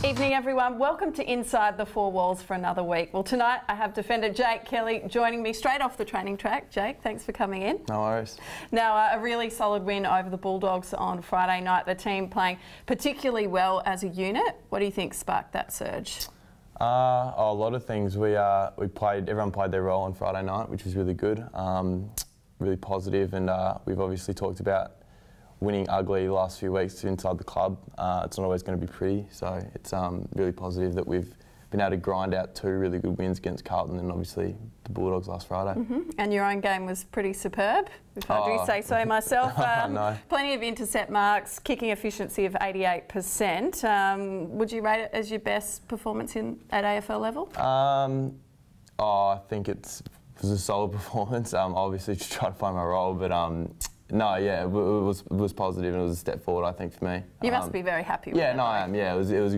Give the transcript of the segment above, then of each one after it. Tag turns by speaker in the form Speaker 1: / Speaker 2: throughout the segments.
Speaker 1: Evening everyone, welcome to Inside the Four Walls for another week. Well, tonight I have defender Jake Kelly joining me straight off the training track. Jake, thanks for coming in.
Speaker 2: No worries.
Speaker 1: Now, a really solid win over the Bulldogs on Friday night. The team playing particularly well as a unit. What do you think sparked that surge?
Speaker 2: A lot of things. Everyone played their role on Friday night, which was really good, really positive, and we've obviously talked about winning ugly the last few weeks inside the club. It's not always going to be pretty, so it's really positive that we've been able to grind out two really good wins against Carlton and obviously the Bulldogs last Friday.
Speaker 1: And your own game was pretty superb, if I do say so myself.
Speaker 2: No.
Speaker 1: Plenty of intercept marks, kicking efficiency of 88%. Would you rate it as your best performance at AFL level?
Speaker 2: I think it was a solid performance. Obviously just try to find my role, but no, yeah, it was positive and it was a step forward, I think, for me.
Speaker 1: You must be very happy with it.
Speaker 2: Yeah, no, I am. Yeah, it was a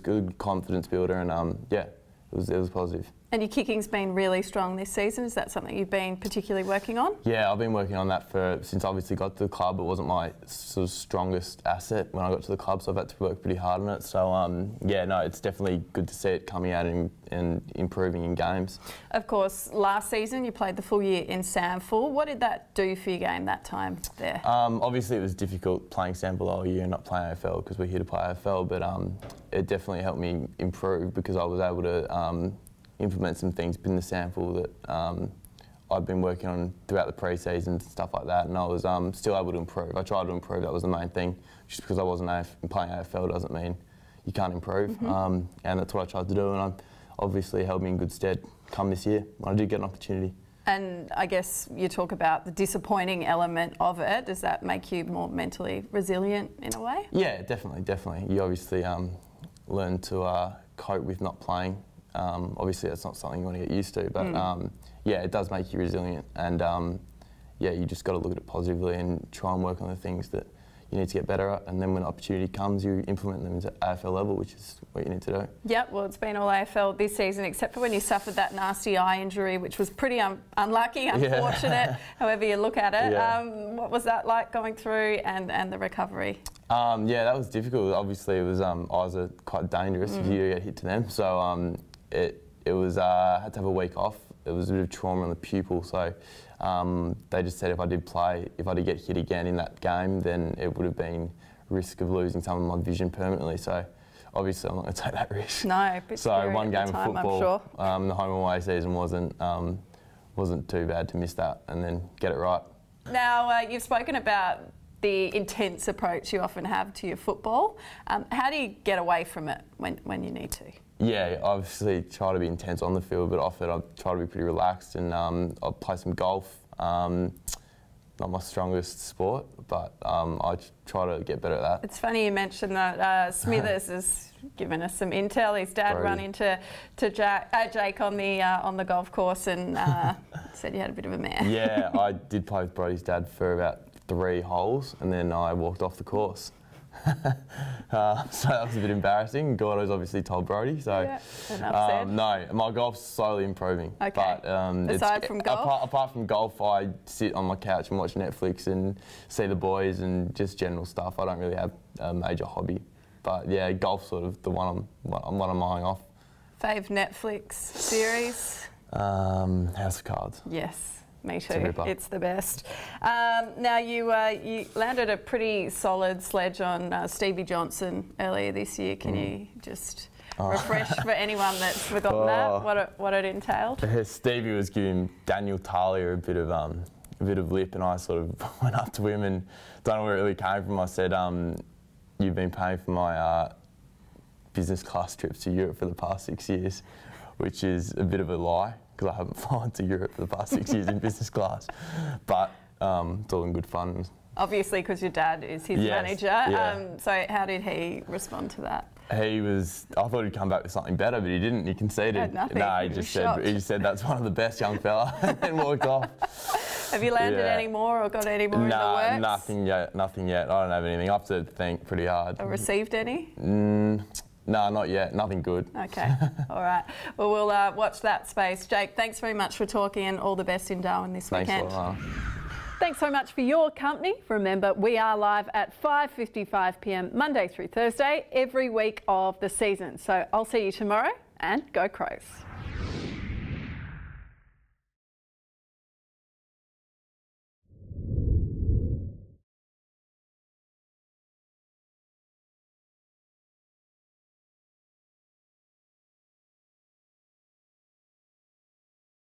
Speaker 2: good confidence builder, and yeah, it was positive.
Speaker 1: And your kicking's been really strong this season. Is that something you've been particularly working on? Yeah,
Speaker 2: I've been working on that since I obviously got to the club. It wasn't my sort of strongest asset when I got to the club, so I've had to work pretty hard on it. So yeah, no, it's definitely good to see it coming out and improving in games. Of
Speaker 1: course, last season you played the full year in SANFL. What did that do for your game that time there?
Speaker 2: Obviously it was difficult playing SANFL all year and not playing AFL because we're here to play AFL, but it definitely helped me improve because I was able to implement some things in the SANFL that I've been working on throughout the pre-season and stuff like that, and I was still able to improve. I tried to improve, that was the main thing. Just because I wasn't playing AFL doesn't mean you can't improve, and that's what I tried to do, and obviously held me in good stead come this year when I did get an opportunity. And
Speaker 1: I guess you talk about the disappointing element of it. Does that make you more mentally resilient in a way? Yeah, definitely. You obviously learn to cope with not playing. Obviously that's not something you want to get used to, but yeah, it does make you resilient, and yeah, you just got to look at it positively and try and work on the things that you need to get better at, and then when opportunity comes you implement them to AFL level, which is what you need to do. Yep, well it's been all AFL this season except for when you suffered that nasty eye injury, which was pretty unlucky, unfortunate, however you look at it. Yeah. What was that like going through and the recovery? Yeah, that was difficult. Obviously it was, eyes are quite dangerous if you get hit to them, so it was, I had to have a week off. It was a bit of trauma on the pupil, so they just said if I did get hit again in that game, then it would have been risk of losing some of my vision permanently. So obviously I'm not going to take that risk. No, so one game of football, the home and away season wasn't too bad to miss that and then get it right. Now you've spoken about the intense approach you often have to your football. How do you get away from it when you need to? Yeah, obviously try to be intense on the field, but off it I try to be pretty relaxed, and I'll play some golf. Not my strongest sport, but I try to get better at that. It's funny you mentioned that Smithers has given us some intel. His dad ran into Jake on the golf course and said you had a bit of a mare. Yeah, I did play with Brody's dad for about 3 holes, and then I walked off the course. So that was a bit embarrassing. Gordo's obviously told Brody, so yeah, no, my golf's slowly improving. Okay. But aside from golf? Apart from golf, I sit on my couch and watch Netflix and see the boys and just general stuff. I don't really have a major hobby, but yeah, golf's sort of the one I'm eyeing off. Fave Netflix series? House of Cards. Yes. Me too. It's the best. Now you landed a pretty solid sledge on Stevie Johnson earlier this year. Can you just refresh for anyone that's forgotten that what it entailed? Stevie was giving Daniel Talia a bit of lip, and I sort of went up to him and don't know where it really came from. I said, "You've been paying for my business class trips to Europe for the past 6 years," which is a bit of a lie, because I haven't flown to Europe for the past 6 years in business class. But it's all in good fun. Obviously, because your dad is his manager. Yeah. So how did he respond to that? I thought he'd come back with something better, but he didn't. He conceded. No, he just said that's one of the best, young fella, and walked off. Have you landed any more or got any more in the works? Nothing yet. I don't have anything. I have to think pretty hard. Or received any? No, not yet. Nothing good. Okay. All right. Well, we'll watch that space. Jake, thanks very much for talking, and all the best in Darwin this weekend. Thanks a lot.
Speaker 3: Thanks so much for your company. Remember, we are live at 5:55 p.m. Monday through Thursday every week of the season. So I'll see you tomorrow, and go Crows.